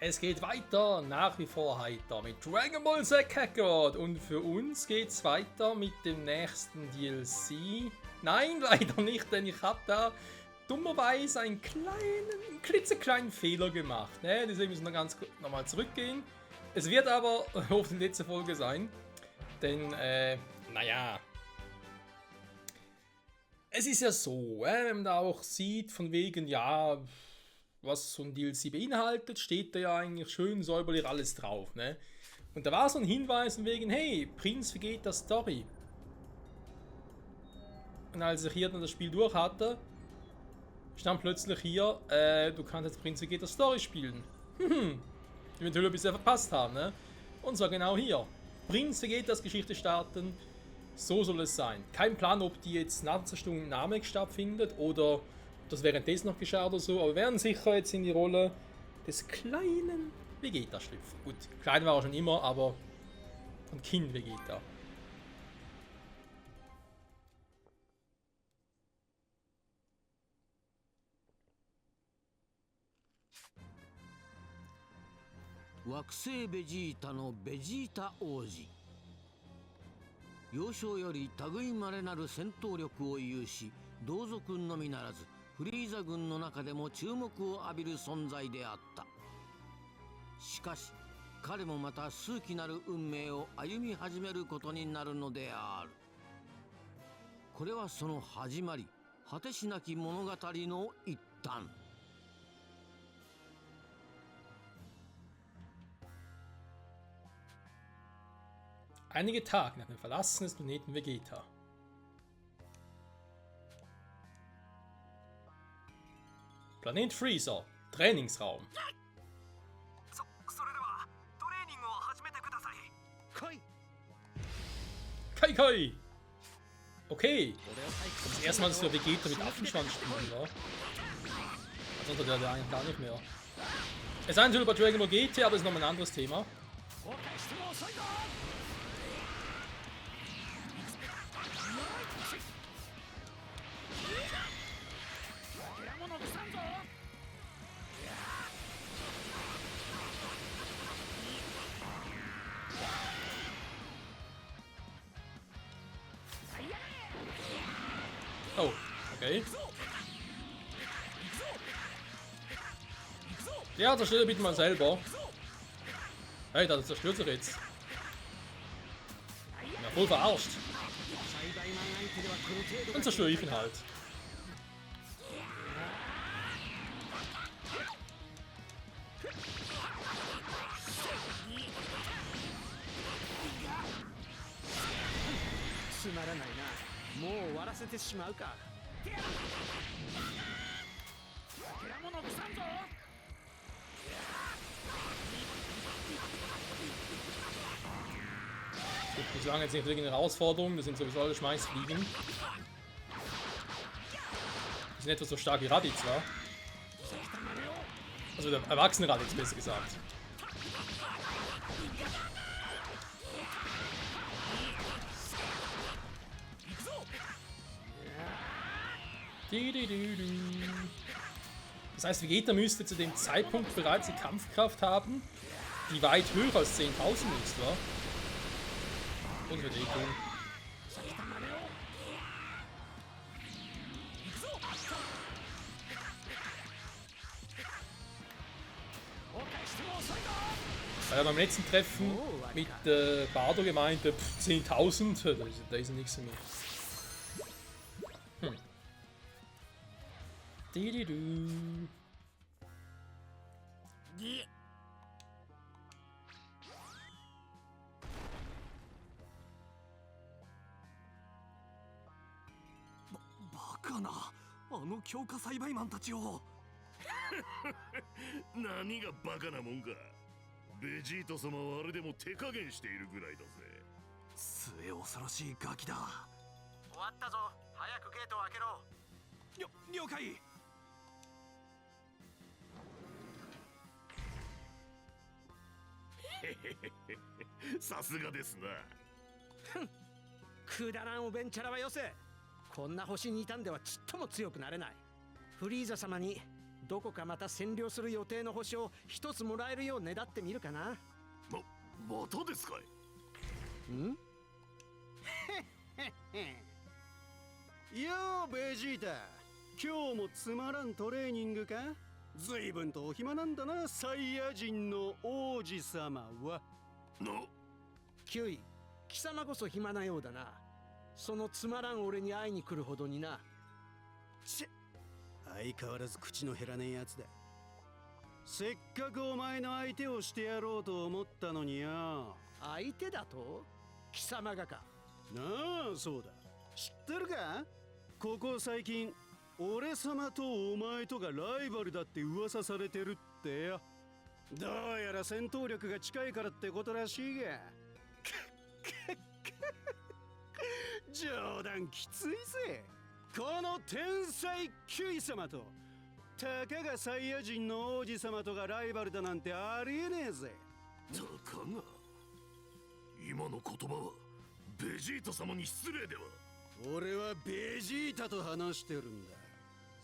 Es geht weiter, nach wie vor heiter, mit Dragon Ball Z Kakarot. Und für uns geht's weiter mit dem nächsten DLC. Nein, leider nicht, denn ich habe da dummerweise einen klitzekleinen Fehler gemacht. Ne? Deswegen müssen wir ganz kurz nochmal zurückgehen. Es wird aber auf die letzte Folge sein. Denn, naja. Es ist ja so, wenn man da auch sieht, von wegen, ja, was so ein DLC beinhaltet, steht da ja eigentlich schön säuberlich alles drauf, ne? Und da war so ein Hinweis von wegen, hey, Prinz Vegeta Story. Und als ich hier dann das Spiel durch hatte, stand plötzlich hier, du kannst jetzt Prinz Vegeta Story spielen. Eventuell ein bisschen verpasst haben, ne? Und zwar genau hier. Prinz Vegetas Geschichte starten, so soll es sein. Kein Plan, ob die jetzt nach der Zerstörung Namek stattfindet oder ob das währenddessen noch geschah oder so, aber wir werden sicher jetzt in die Rolle des kleinen Vegeta schlüpfen. Gut, klein war er schon immer, aber von Kind Vegeta. Wakusei Vegetaのベジータ王子。幼少より類まれなる戦闘力を有し、同族のみならずフリーザ軍の中でも注目を浴びる存在であった。しかし彼もまた数奇なる運命を歩み始めることになるのである。これはその始まり、果てしなき物語の一端。Einige Tage nach dem Verlassen des Planeten Vegeta. Planet Freezer, Trainingsraum. Kai Kai! Okay. Das erste Mal, dass wir Vegeta mit Affenschwanz spielen, oder? Also der eigentlich gar nicht mehr. Es ist natürlich bei Dragon Ball GT, aber das ist noch ein anderes Thema. Oh, okay. Ja, zerstört bitte mal selber. Hey, das zerstört sich jetzt. Ja, voll verarscht. Dann zerstöre ich ihn halt. Gut, bislang jetzt nicht wirklich eine Herausforderung, das sind sowieso alle Schmeißfliegen. Die sind etwas so stark wie Raditz, wa? Also der erwachsene Raditz, besser gesagt. Das heißt, Vegeta müsste zu dem Zeitpunkt bereits eine Kampfkraft haben, die weit höher als 10.000 ist, wa? Unbedingung. Ja, beim letzten Treffen mit Bardo gemeint, 10.000, da ist nichts mehr. Dididu.バカな、あの強化栽培マンたちを。何がバカなもんか。ベジータ様はあれでも手加減しているぐらいだぜ。末恐ろしいガキだ。終わったぞ。早くゲートを開けろ。了解。さすがですな。くだらんおべんちゃらはよせ。こんな星にいたんではちっとも強くなれない。フリーザ様にどこかまた占領する予定の星を一つもらえるようねだってみるかな。またですかい？ん？ようベジータ、今日もつまらんトレーニングか？随分とお暇なんだな、サイヤ人の王子様は。キュイ、貴様こそ暇なようだな。そのつまらん俺に会いに来るほどにな。相変わらず口の減らねえやつだ。せっかくお前の相手をしてやろうと思ったのによ。相手だと？貴様がか？なあ、そうだ。知ってるか？ここ最近俺様とお前とがライバルだって噂されてるってよ。どうやら戦闘力が近いからってことらしいが。冗談きついぜ。この天才キュイ様とたかがサイヤ人の王子様とがライバルだなんてありえねえぜ。たかが今の言葉はベジータ様に失礼では？俺はベジータと話してるんだ。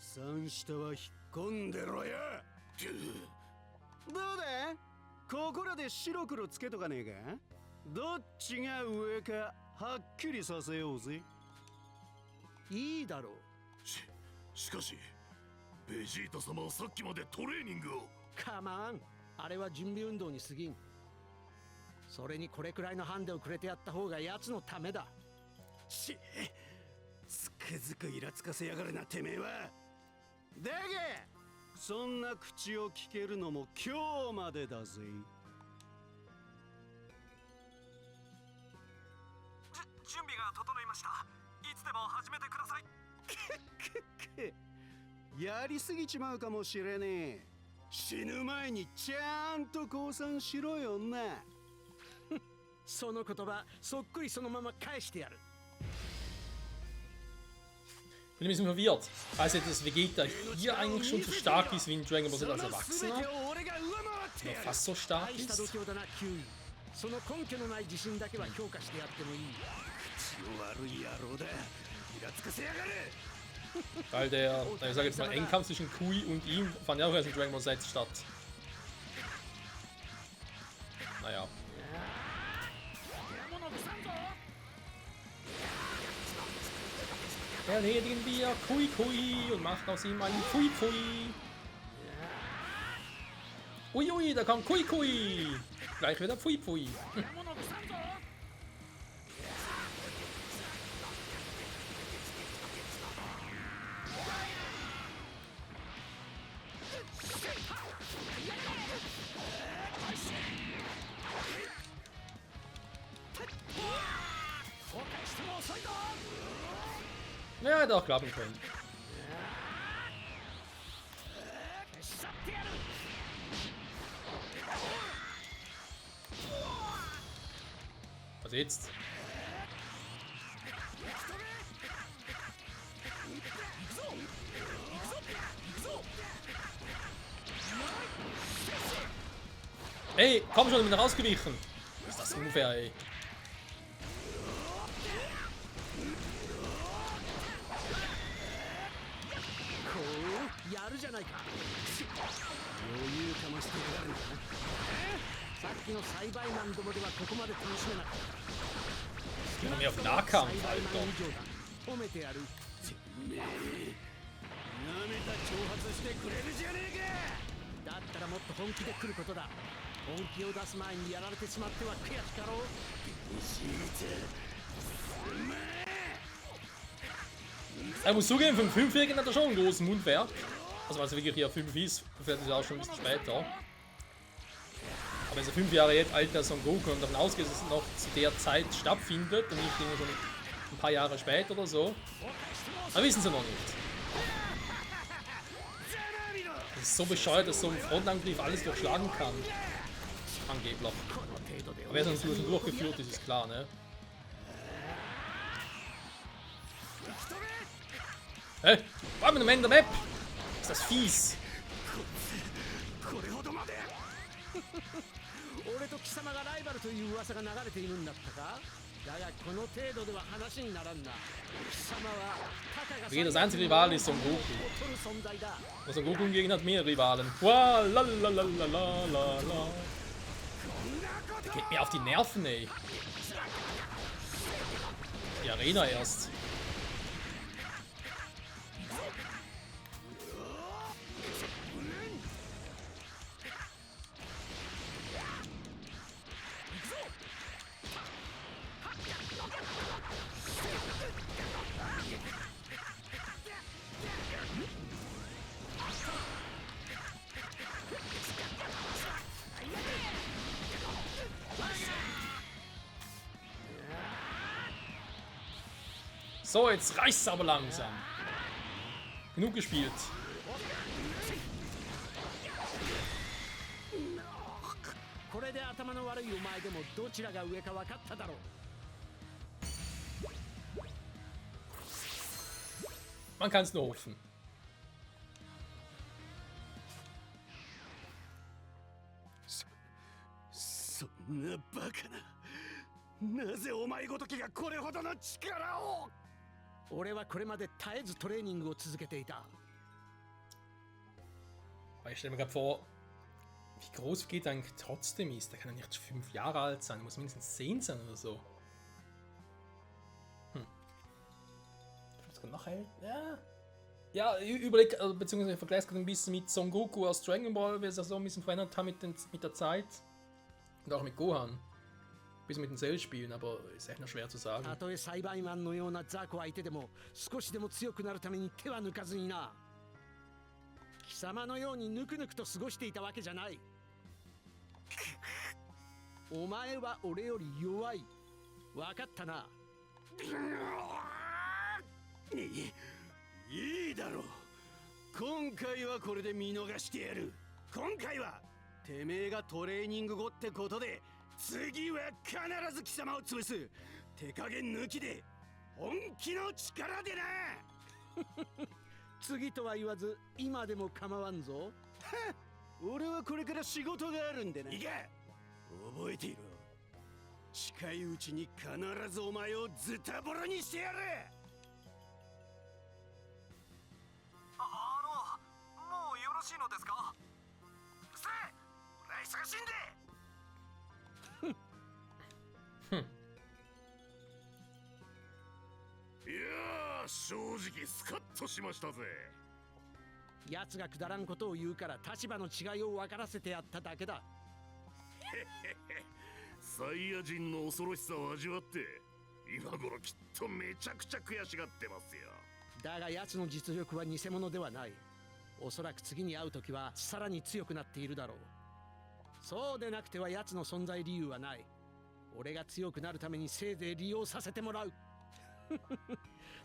三下は引っ込んでろよ。どうだ？ここらで白黒つけとかねえか？どっちが上かはっきりさせようぜ。いいだろう。しかしベジータ様はさっきまでトレーニングを。カマン、あれは準備運動に過ぎん。それにこれくらいのハンデをくれてやった方が奴のためだ。つくづくイラつかせやがるなてめえは。だがそんな口を聞けるのも今日までだぜ。準備が整いました。いつでも始めてください。やりすぎちまうかもしれねえ。死ぬ前にちゃんと降参しろよな。その言葉そっくりそのまま返してやる。Ich bin ein bisschen verwirrt. Heißt jetzt, dass Vegeta hier eigentlich schon so stark ist wie in Dragon Ball Z als Erwachsener? Oder fast so stark 大した度 ist? 胸だなキュウイ。その根拠のない自信だけは評価してやってもいい。悪い野郎だ。イラつかせやがる。 Weil ich sag jetzt mal, Endkampf zwischen Kui und ihm fand ja auch erst in Dragon Ball Z statt. Naja. Erledigen wir Kui Kui und machen aus ihm einen Pfui Pfui. Uiui, da kommt Kui Kui. Gleich wieder Pfui Pfui. Ja, hätte auch klappen können. Was jetzt? Ey, komm schon, ich bin rausgewichen. Ist das unfair, ey. Geh mal mehr auf Nahkampf, Alter. 舐めた挑発してくれるじゃねえか。だったらもっと本気で来ることだ。本気を出す前にやられてしまっては悔しかろう。Ich muss zugeben, für einen 5-Jährigen hat er schon einen großen Mundwerk. Also weil es wirklich hier 5 ist, vielleicht ist er auch schon ein bisschen später. Aber wenn er 5 Jahre jetzt alt ist Son Goku und davon ausgeht, dass es noch zu der Zeit stattfindet und nicht irgendwie schon ein paar Jahre später oder so, dann wissen sie noch nicht. Das ist so bescheuert, dass so ein Frontangriff alles durchschlagen kann. Angeblich. Aber er ist natürlich schon durchgeführt, das ist klar, ne? Hä? Vor allem in der Map! Ist das fies! 俺と貴様がライバルという噂が流れているんだったか？だがこの程度では話にならんな。貴様はたかが Vegetas einzige Rivale ist Son Goku. 取る存在だ。 Und Son Goku hingegen hat mehr Rivalen. Wow, lalalala. Der geht mir auf die Nerven, ey. Die Arena erst. So, jetzt reicht's aber langsam. Genug gespielt. Man kann es nur hoffen.そんなバカな。なぜお前ごときがこれほどの力を。俺はこれまで絶えずトレーニングを続けていた。 Weil ich stelle mir gerade vor, wie groß Vegeta eigentlich trotzdem ist. Der kann ja nicht 5 Jahre alt sein, der muss mindestens 10 sein oder so. Vielleicht noch älter? Ja, überleg, beziehungsweise vergleich gerade ein bisschen mit Son Goku aus Dragon Ball, wie es sich so ein bisschen verändert hat mit der Zeit. Und auch mit Gohan. Ein bisschen mit den Cell-Spielen, aber ist echt noch schwer zu sagen. たとえサイバイマンのようなザコ相手でも少しでも強くなるために手は抜かずにな。貴様のようにぬくぬくと過ごしていたわけじゃない。お前は俺より弱い。わかったな。いいだろう。今回はこれで見逃してやる。今回はてめえがトレーニング後ってことで、次は必ず貴様を潰す。手加減抜きで本気の力でな。次とは言わず今でも構わんぞ。俺はこれから仕事があるんでな。いいか、覚えていろ。近いうちに必ずお前をズタボロにしてやる。もうよろしいのですか。せえ、俺は忙しいんで。いやー、正直スカッとしましたぜ。奴がくだらんことを言うから立場の違いを分からせてやっただけだ。サイヤ人の恐ろしさを味わって今頃きっとめちゃくちゃ悔しがってますよ。だが奴の実力は偽物ではない。おそらく次に会う時はさらに強くなっているだろう。そうでなくては奴の存在理由はない。俺が強くなるためにせいぜい利用させてもらう。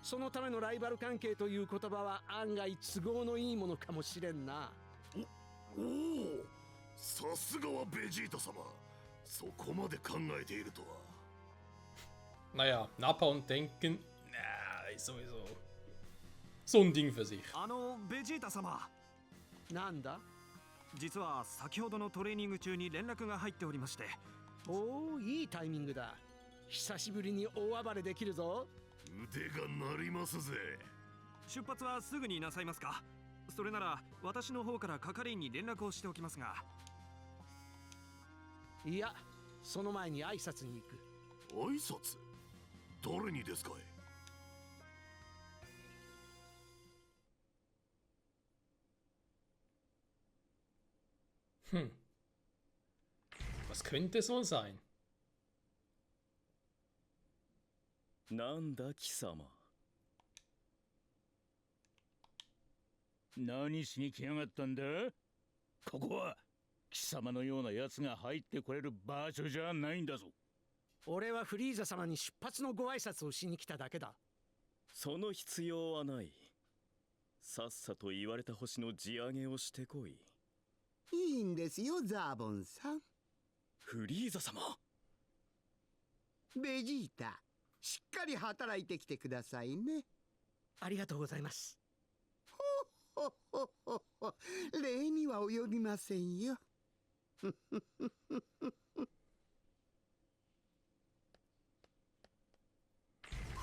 そのためのライバル関係という言葉は案外都合のいいものかもしれんな。おお、さすがはベジータ様。そこまで考えているとは。Naja, Nappa und Denken, na, ist sowieso so ein Ding für sich. ベジータ様。なんだ。実は先ほどのトレーニング中に連絡が入っておりまして。おお、いいタイミングだ。久しぶりに大暴れできるぞ。腕が鳴りますぜ。出発はすぐになさいますか。それなら私の方から係員に連絡をしておきますが。いや、その前に挨拶に行く。挨拶？誰にですかい？Was könnte es wohl sein? なんだ貴様。何しに来やがったんだ。ここは貴様のような奴が入ってこれる場所じゃないんだぞ。俺はフリーザ様に出発のご挨拶をしに来ただけだ。その必要はない。さっさと言われた星の地上げをしてこい。いいんですよ、ザーボンさん。フリーザ様。ベジータ、しっかり働いてきてくださいね。ありがとうございます。ほほほほ、礼には及びませんよ。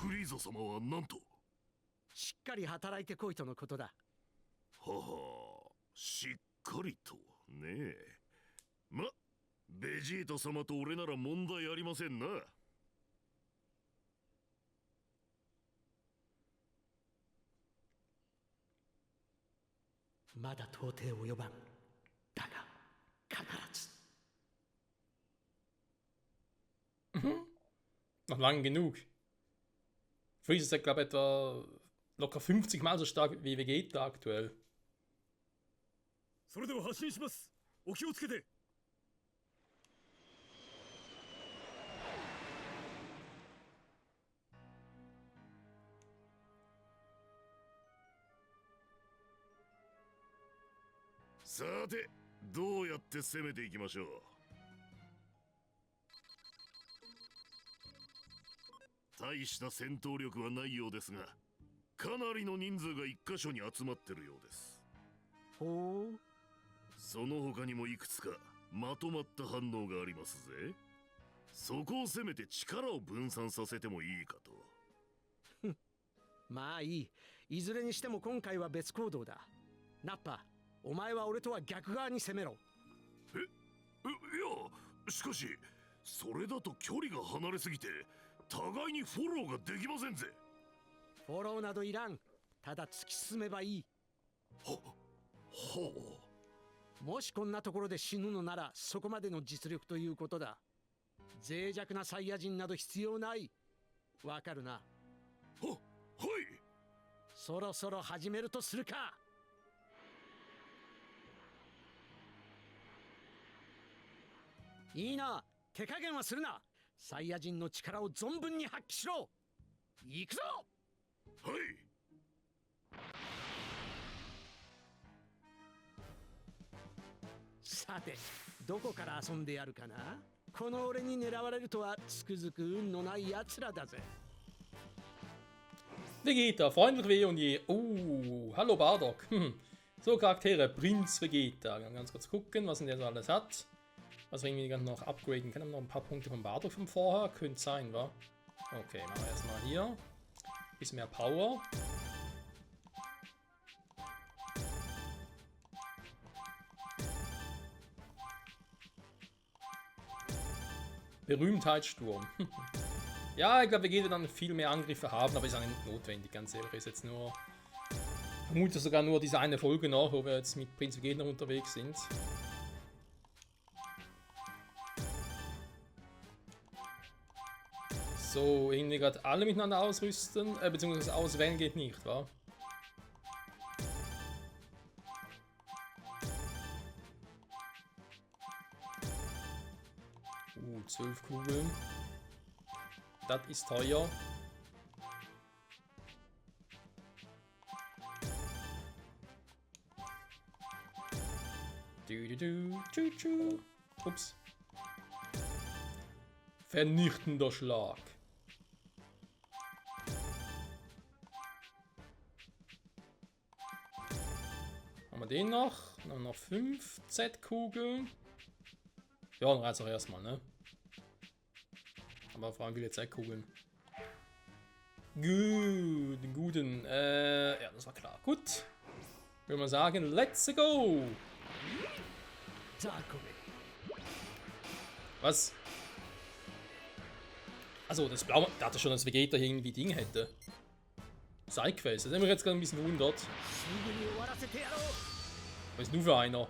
フリーザ様は何と？しっかり働いてこいとのことだ。はは、しっかりとねえ。ま、ベジータ様と俺なら問題ありませんな。まだ到底及ばん。だが必ず。 Noch lang genug. Freezer ist ja, glaube ich, etwa locker 50 Mal so stark wie Vegeta aktuell. それでは発進します。お気をつけて。さて、どうやって攻めていきましょう。大した戦闘力はないようですが、かなりの人数が一箇所に集まってるようです。ほう。その他にもいくつかまとまった反応がありますぜ。そこを攻めて力を分散させてもいいかと。まあいい。いずれにしても今回は別行動だ。ナッパ、お前は俺とは逆側に攻めろ。いや、しかしそれだと距離が離れすぎて互いにフォローができませんぜ。フォローなどいらん。ただ突き進めばいい。ほう。もしこんなところで死ぬのならそこまでの実力ということだ。脆弱なサイヤ人など必要ない。わかるな。はい。そろそろ始めるとするか。いいな、手加減はするな。サイヤ人の力を存分に発揮しろ。行くぞ。はい。さて、どこから遊んでやるかな。この俺に狙われるとはつくづく運のない奴らだぜ。Vegeta, freundlich weh und je. Hallo Bardock. So Charaktere, Prinz Vegeta. Wir werden ganz kurz gucken, was denn der so alles hat. Was wir irgendwie noch upgraden können. Noch ein paar Punkte vom Bardock von vorher. Könnte sein, wa? Okay, machen wir erstmal hier. Bisschen mehr Power. Berühmtheitssturm. Ja, ich glaube, wir gehen dann viel mehr Angriffe haben, aber ist auch nicht notwendig, ganz ehrlich. Ist jetzt nur. Ich vermute sogar nur diese eine Folge noch, wo wir jetzt mit Prinz Vegeta unterwegs sind. So, irgendwie gerade alle miteinander ausrüsten, beziehungsweise auswählen geht nicht, wa? 12 Kugeln. Das ist teuer. Ups. Vernichtender Schlag. Haben wir den noch? Dann haben wir noch 5 Z-Kugeln. Ja, dann reizt auch erstmal, ne? Aber vor allem viele Z-Kugeln. Gut, den guten. Ja, das war klar. Gut. Würde man sagen, let's go! Was? Also, das Blaue, der hatte schon, dass Vegeta hier irgendwie Ding hätte. Sidequest, das hat mich jetzt gerade ein bisschen gewundert. Was ist nur für einer?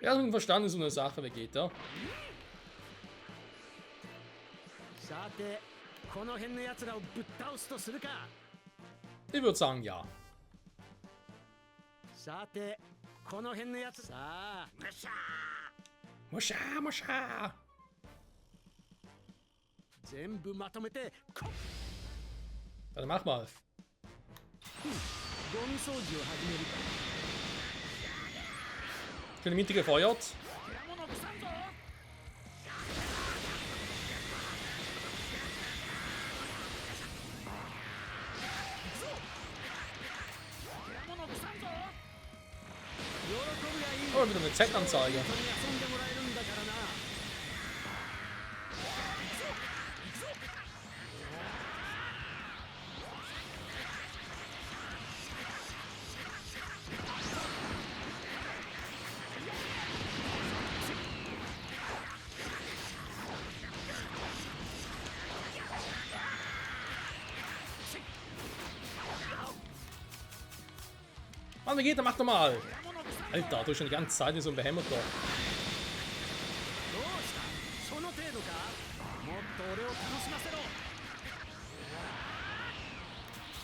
Ja, so ein Verstand ist so eine Sache, Vegeta. Ich würde sagen, ja. Dann mach mal. ゴミ掃除を始めるか。 Schöne Mitte gefeuert. Oh, wieder eine Z-Anzeige. 遊んでもらえるんだからな。 Mann, wie geht der? Mach doch mal! Alter, du bist schon die ganze Zeit wie so ein Behemoth da. どうしたその程度かもっと俺を楽しませろ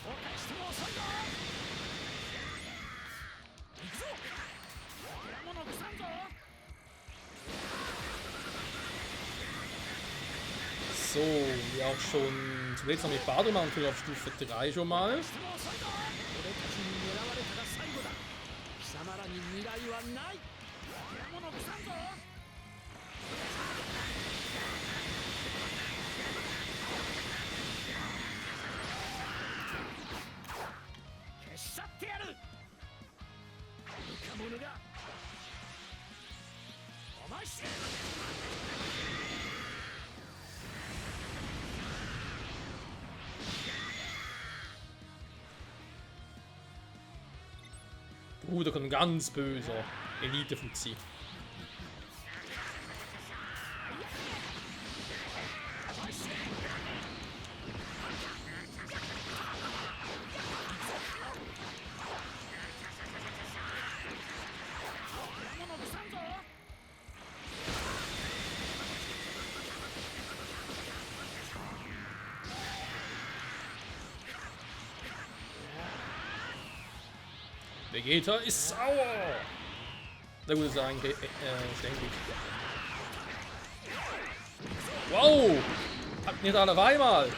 後悔しても遅いぞ行くぞ獣ぐさんぞ So, wie auch schon zuletzt noch mit Bademantel auf Stufe 3 schon mal. しても遅いぞ俺たちに狙われたが最後だ貴様らに未来はない獣ぐさんぞ 消し去ってやる無者がお前し Da kommt ein ganz böser Elite-Fuzzi. Vegeta ist sauer! Na gut, ist eigentlich ständig. Wow! Habt nicht alle auf einmal!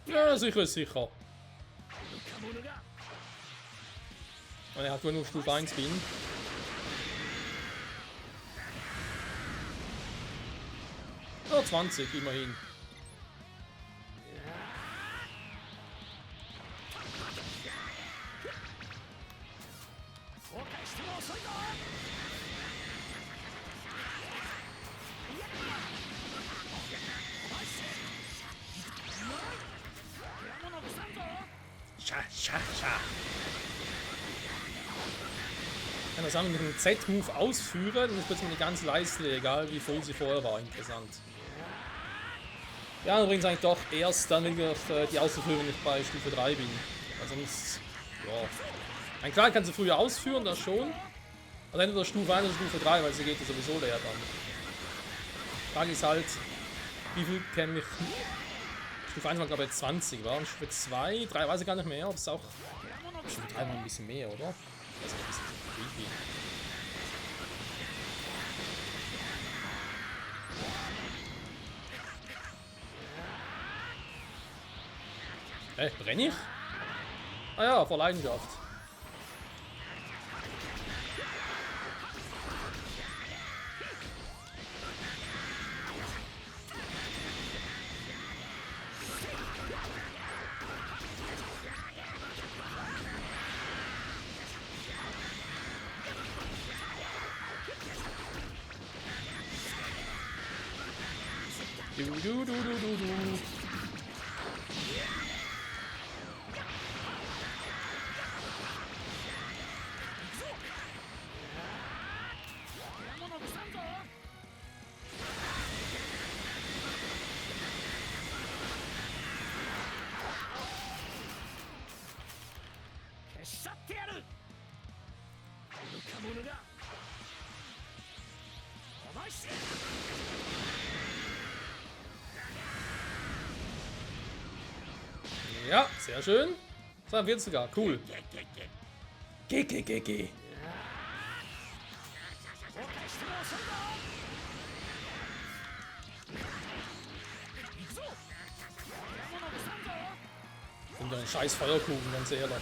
Ja, sicher ist sicher. Und er hat wohl nur Stufe 1 bin. Ja, 20 immerhin. Kann das mit einem Z-Move ausführen, dann ist plötzlich eine ganze Leiste, egal wie voll sie vorher war. Interessant. Ja, übrigens eigentlich doch erst dann, wenn ich die Ausführung nicht bei Stufe 3 bin. Also sonst, ja. Ein klar kannst du früher ausführen, das schon. Also entweder Stufe 1 oder Stufe 3, weil sie geht ja sowieso leer dann. Die Frage ist halt, wie viel käme ich. Stufe 1 war glaube ich 20, war Stufe 2, 3 weiß ich gar nicht mehr, ob es auch. Stufe 3 war ein bisschen mehr, oder? Also ein bisschen creepy. Brenn ich? Ah ja, vor Leidenschaft. Ja, sehr schön. So, wird sogar. Cool. Geh. Und ein scheiß Feuerkuchen, ganz ehrlich.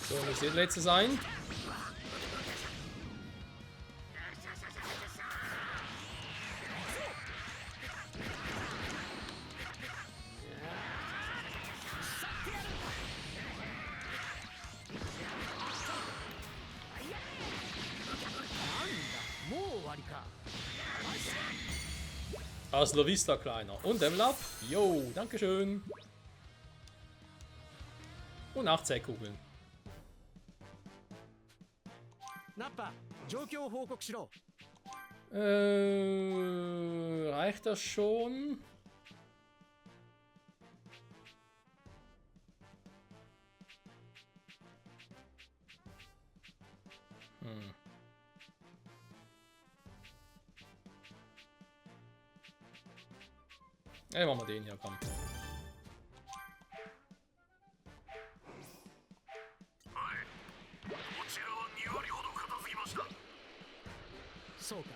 So, muss der letzte sein. Hasta la vista, Kleiner. Und Level Up. Yo, dankeschön. Und 8 Zeitkugeln. Nappa, 状況を報告しろ。 Reicht das schon? Ey, machen wir den hier, komm.そうか。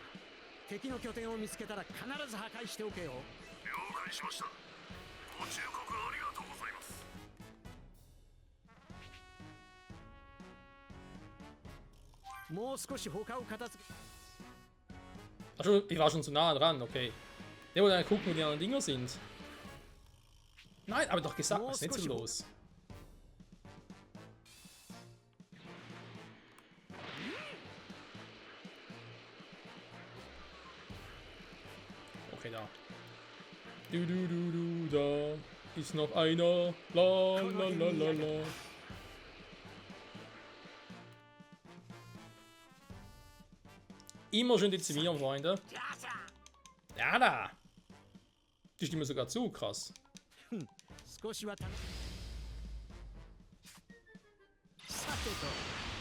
敵の拠点を見つけたら必ず破壊しておけよ。了解しました。ご忠告ありがとうございます。 もう少し他を片付け。 Ach, ich war schon zu nah dran, okay. Der wollte gucken, wo die anderen Dinger sind. Nein, aber doch gesagt, was ist nicht so los? Okay, da. Da ist noch einer. La la la la la. Immer schön dezimieren, Freunde. Ja, da. Die stimmen sogar zu, krass. 少しは楽しさてと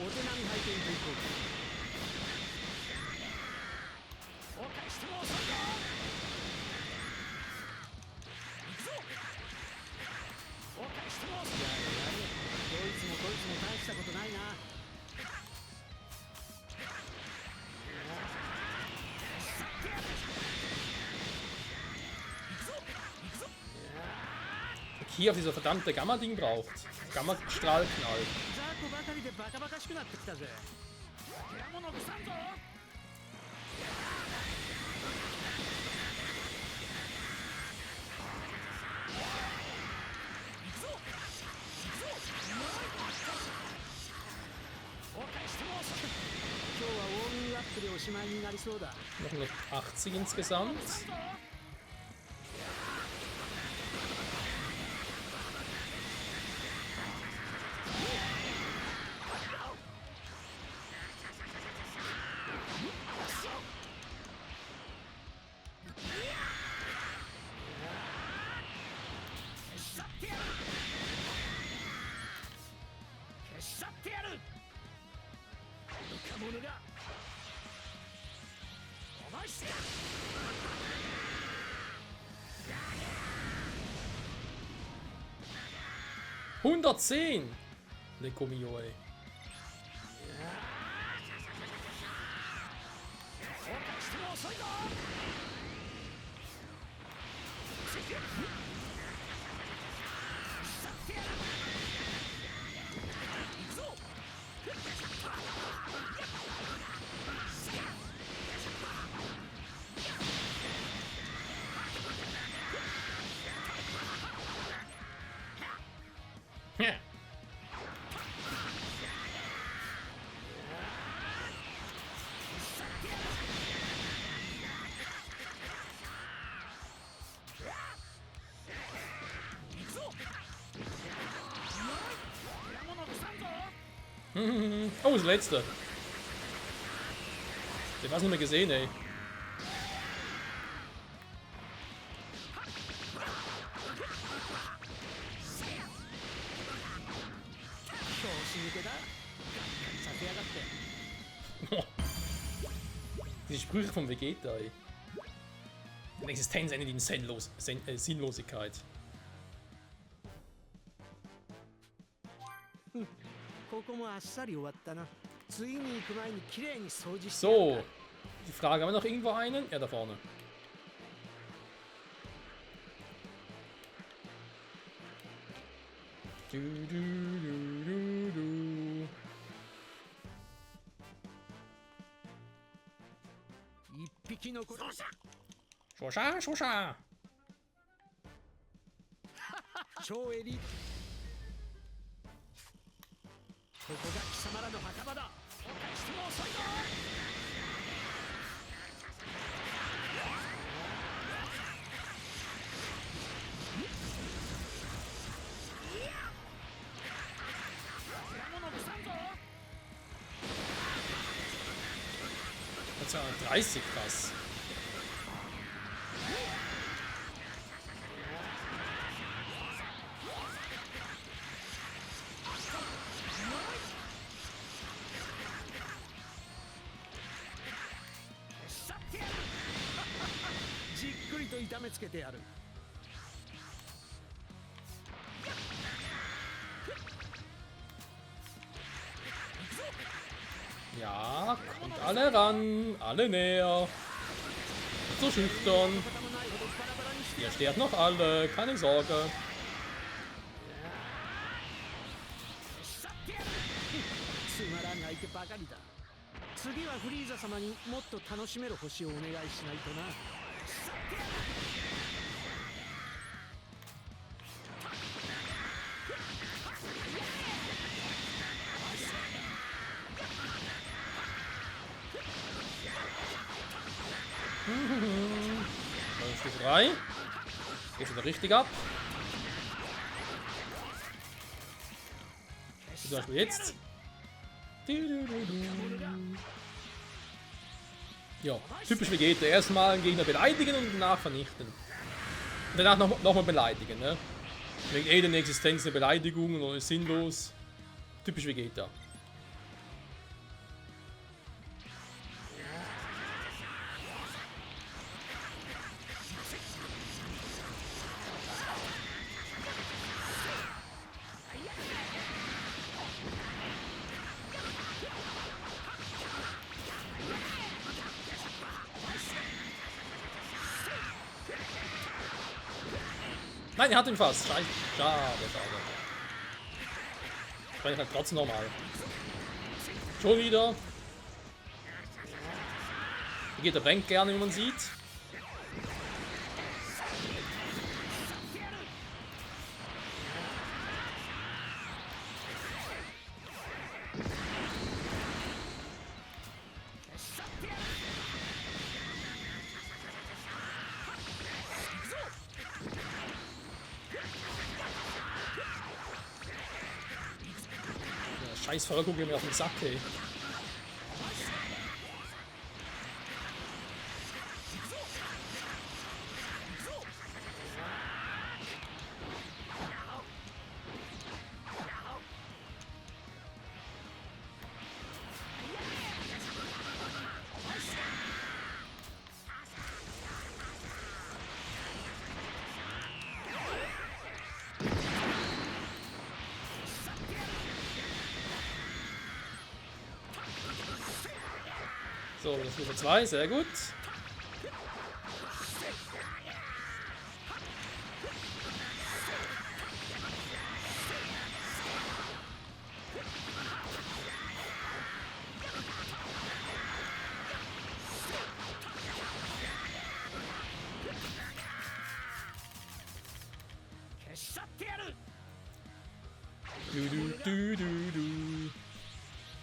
お手並み拝見といこうか。お返しても遅いぞ。行くぞ。お返しても遅い。やれどいつもこいつも大したことないな。 Hier auf dieser verdammte Gamma-Ding braucht. Gamma-Strahlknall. Noch 180 insgesamt. ¡110! Le comió, ey. Oh, das letzte. Den hast du nicht mehr gesehen, ey. Die Sprüche von Vegeta, ey. Die Existenz endet in Sinnlosigkeit. So. Die Frage, haben wir noch irgendwo einen? Ja, da vorne. Du, du, du, du, du. Shosha, Shosha. 超エリここが貴様らの墓場だ。お返しても遅いぞ。Das ist ja 30 krass. Ja, kommt alle ran, alle näher. Nicht so schüchtern. Ihr sterbt noch alle, keine Sorge. つまらん相手ばかりだ。次はフリーザ様にもっと楽しめる星をお願いしないとな。Stufe 3. Geht wieder richtig ab. Zum Beispiel jetzt. Ja, typisch Vegeta. Erstmal einen Gegner beleidigen und danach vernichten. Und danach nochmal beleidigen, ne? Wegen jeder Existenz eine Beleidigung oder ist sinnlos. Typisch Vegeta. Nein, er hat ihn fast. Scheiße. Schade, schade. Ich meine halt trotzdem normal. Schon wieder. Geht der Bank gerne, wie man sieht. Scheiß Verrückung geht mir auf den Sack, ey. So, das ist Stufe 2, sehr gut.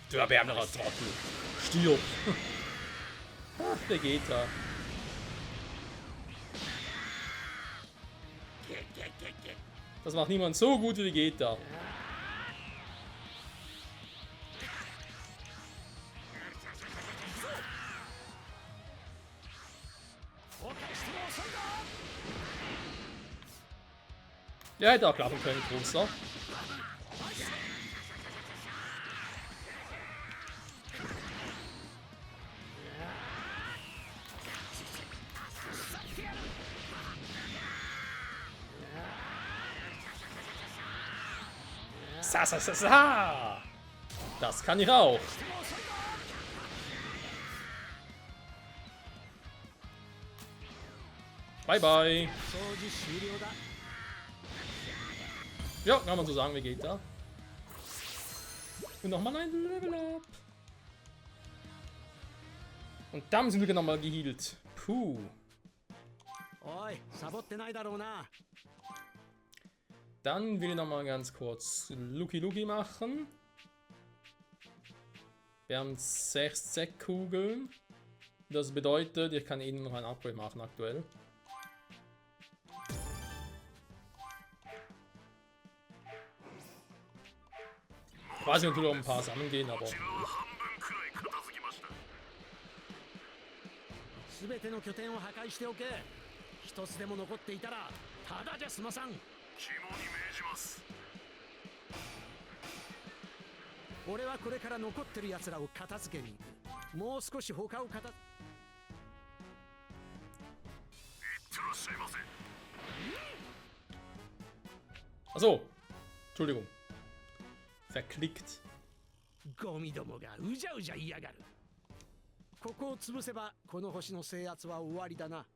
Du erbärmlicher Trottel. Stirb. Ach, Vegeta. Das macht niemand so gut wie Vegeta. Ja, hätte auch klappen können, großer. Sa. Das kann ich auch. Bye bye. 掃除終了だ。 Ja, kann man so sagen, Vegeta. Und nochmal ein Level Up. Und dann sind wir nochmal geheilt. Puh. おい、サボってないだろうな。 Dann will ich nochmal ganz kurz Lucky machen. Wir haben 6 Zeckkugeln. Das bedeutet, ich kann ihnen noch ein Upgrade machen aktuell. Ich weiß nicht, natürlich auch ein paar zusammengehen, aber... すべての拠点を破壊しておけ。一つでも残っていたらただじゃ済まさん。 俺はこれから残ってる奴らを片付けに行く。もう少し他を片。 Achso. Entschuldigung. Verklickt. ゴミどもがうじゃうじゃ言いやがる。ここを潰せばこの星の制圧は終わりだな。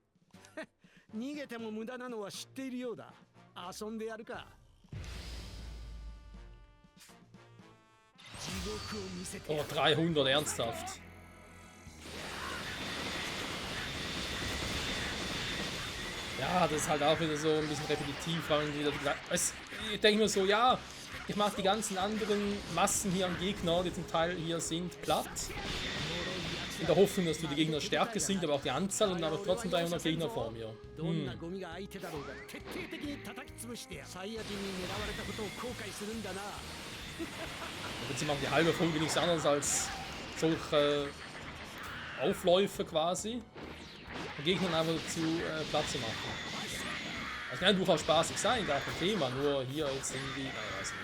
逃げても無駄なのは知っているようだ。遊んでやるか。地獄を見せて。 Oh, 300, ernsthaft. Ja, das ist halt auch wieder so ein bisschen repetitiv. Ich denke mir so, ja, ich mache die ganzen anderen Massen hier an Gegner, die zum Teil hier sind, platt. In der Hoffnung, dass die Gegner stärker sind, aber auch die Anzahl und aber trotzdem 300 Gegner vor mir. Im Prinzip machen die halbe Folge nichts anderes als solche Aufläufe quasi. Den Gegnern einfach zu Platz zu machen. Das kann ja durchaus spaßig sein, gar kein Thema, nur hier jetzt irgendwie, naja, weiß nicht.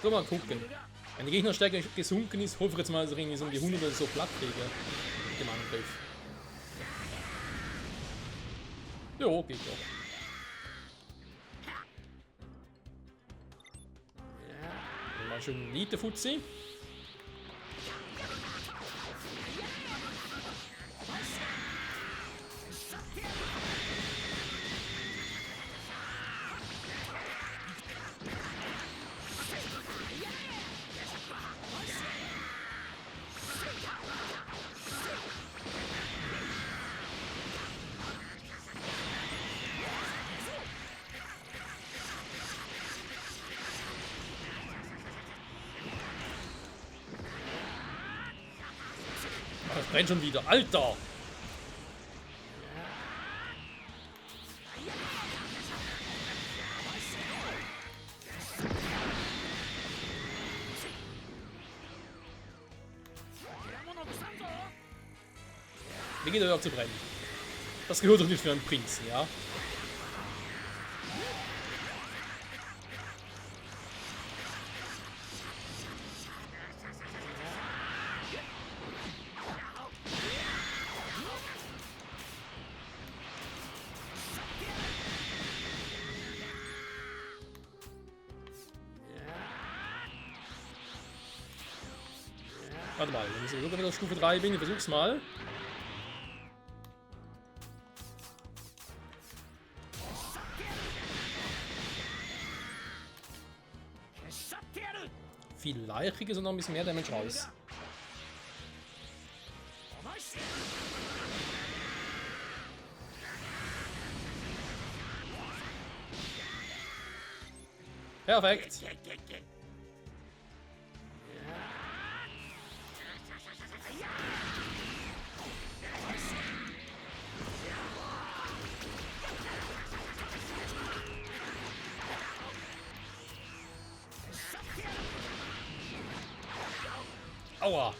So, mal gucken. Wenn die Gegnerstärke gesunken ist, hoffe ich jetzt mal, dass ich irgendwie so um die 100 oder so platt kriege. Mit dem Angriff. Jo, geht doch. Mal schön Elite-Fuzzi. Das brennt schon wieder. Alter! Wie geht er auf zu brennen? Das gehört doch nicht für einen Prinzen, ja? Warte mal, wenn ich sogar wieder auf Stufe 3 bin, ich versuch's mal. Vielleicht kriege ich so noch ein bisschen mehr Damage raus. Perfekt. Aua.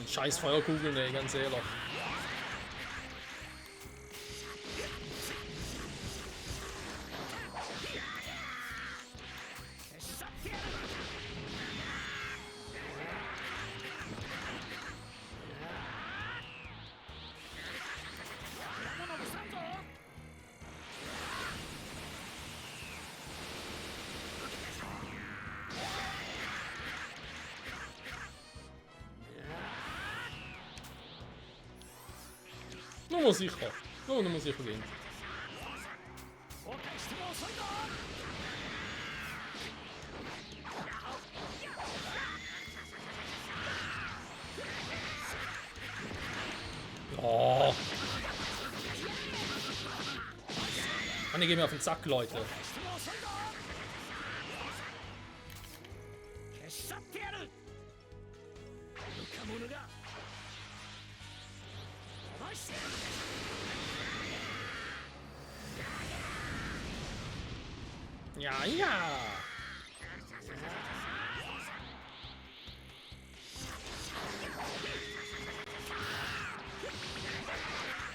Scheiß Feuerkugeln, ey, ganz ehrlich. Nur sicher. Nur sicher gehen. Oh. Mann, die gehen mir auf den Sack, Leute. Ja, ja.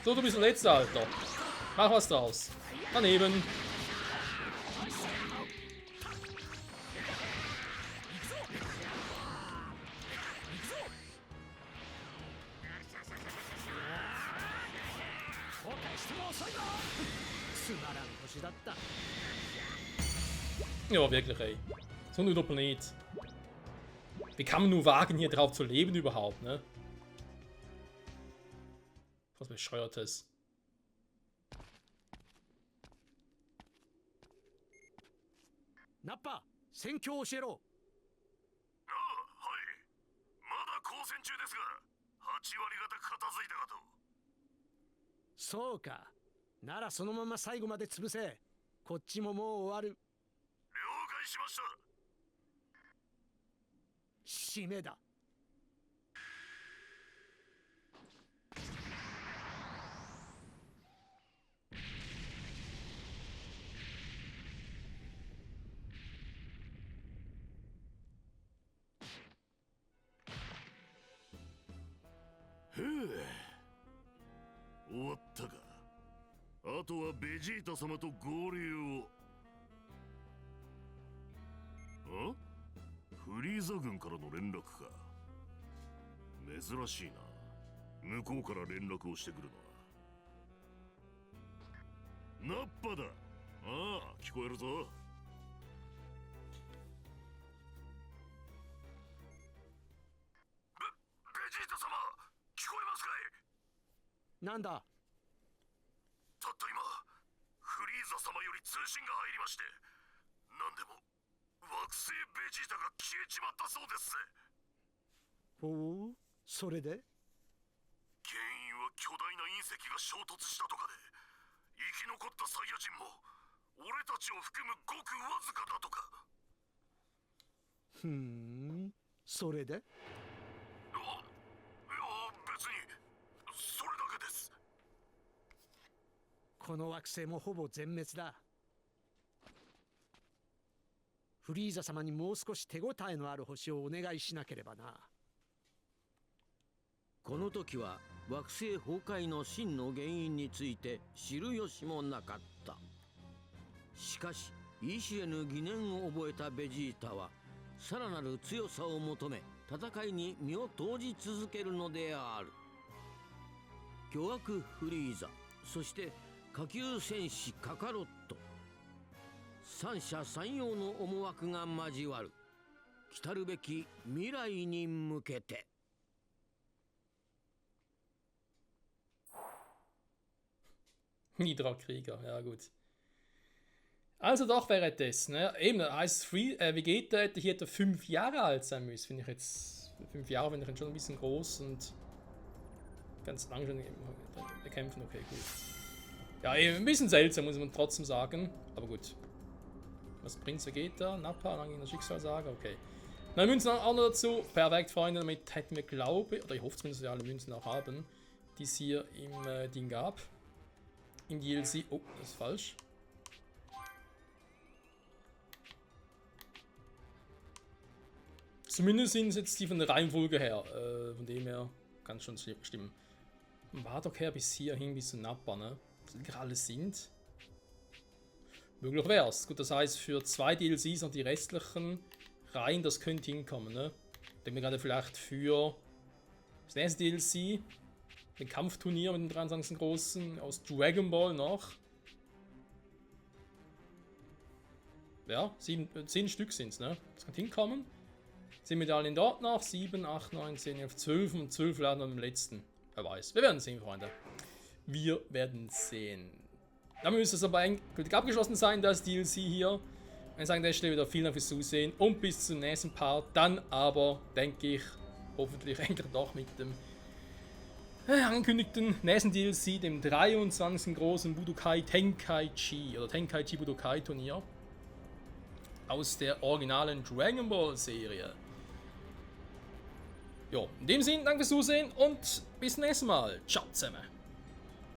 So, du bist der Letzte, Alter. Mach was draus. Daneben. Ja, wirklich, ey. So ein Planet. Wie kann man nur wagen, hier drauf zu leben überhaupt, ne? Was Bescheuertes. Nappa, 戦況を教えろ。ああ、はい。まだ交戦中ですが、8割方片付いたかと。そうか。ならそのまま最後まで潰せ。こっちももう終わる。了解しました。締めだ。へえ。終わったか。あとはベジータ様と合流を。あ？フリーザ軍からの連絡か。珍しいな。向こうから連絡をしてくるのは。ナッパだ。ああ、聞こえるぞ。ベジータ様、聞こえますかい？なんだ。たった今、フリーザ様より通信が入りまして、なんでも惑星ベジータが消えちまったそうですぜ。ほう、それで？原因は巨大な隕石が衝突したとかで、生き残ったサイヤ人も俺たちを含むごくわずかだとか。ふーん、それで？いや、別にそれだけです。この惑星もほぼ全滅だ。フリーザ様にもう少し手応えのある星をお願いしなければな。この時は惑星崩壊の真の原因について知る由もなかった。しかし言い知れぬ疑念を覚えたベジータはさらなる強さを求め戦いに身を投じ続けるのである。巨悪フリーザ、そして下級戦士カカロット、三者三様の思惑が交わる来るべき未来に向けて。Hydra-Krieger, ja gut. Also doch währenddessen, ne? Eben, heißt Vegeta hätte hier 5 Jahre alt sein müssen, finde ich jetzt. 5 Jahre finde ich schon ein bisschen groß und ganz lang schon kämpfen, okay, gut. Ja, eben ein bisschen seltsam, muss man trotzdem sagen, aber gut. Was bringt Vegeta? Nappa, dann gegen den Schicksalssager, okay. Neue Münzen auch noch dazu. Perfekt, Freunde. Damit hätten wir, glaube ich, oder ich hoffe zumindest, dass wir alle Münzen auch haben, die es hier im Ding gab. Im DLC. Oh, das ist falsch. Zumindest sind es jetzt die von der Reihenfolge her. Von dem her kann es schon stimmen. War doch her bis hierhin, bis zu Nappa, ne? Was die gerade sind. Möglich wär's. Gut, das heißt, für 2 DLCs und die restlichen Reihen, das könnte hinkommen, ne? Denken wir gerade vielleicht für das nächste DLC, den Kampfturnier mit den 23 Großen aus Dragon Ball noch. Ja, 10 Stück sind's, ne? Das kann hinkommen. 10 Medaillen dort noch, 7, 8, 9, 10, 11, 12 und 12 laden dann im letzten. Wer weiß. Wir werden sehen, Freunde. Wir werden sehen. Damit müsste es aber endgültig abgeschlossen sein, das DLC hier. Ich sage an der Stelle wieder vielen Dank fürs Zusehen und bis zum nächsten Part. Dann aber, denke ich, hoffentlich endlich doch mit dem angekündigten nächsten DLC, dem 23. großen Budokai Tenkaichi oder Tenkaichi Budokai Turnier aus der originalen Dragon Ball Serie. Jo, in dem Sinne, danke fürs Zusehen und bis zum nächsten Mal. Ciao zusammen.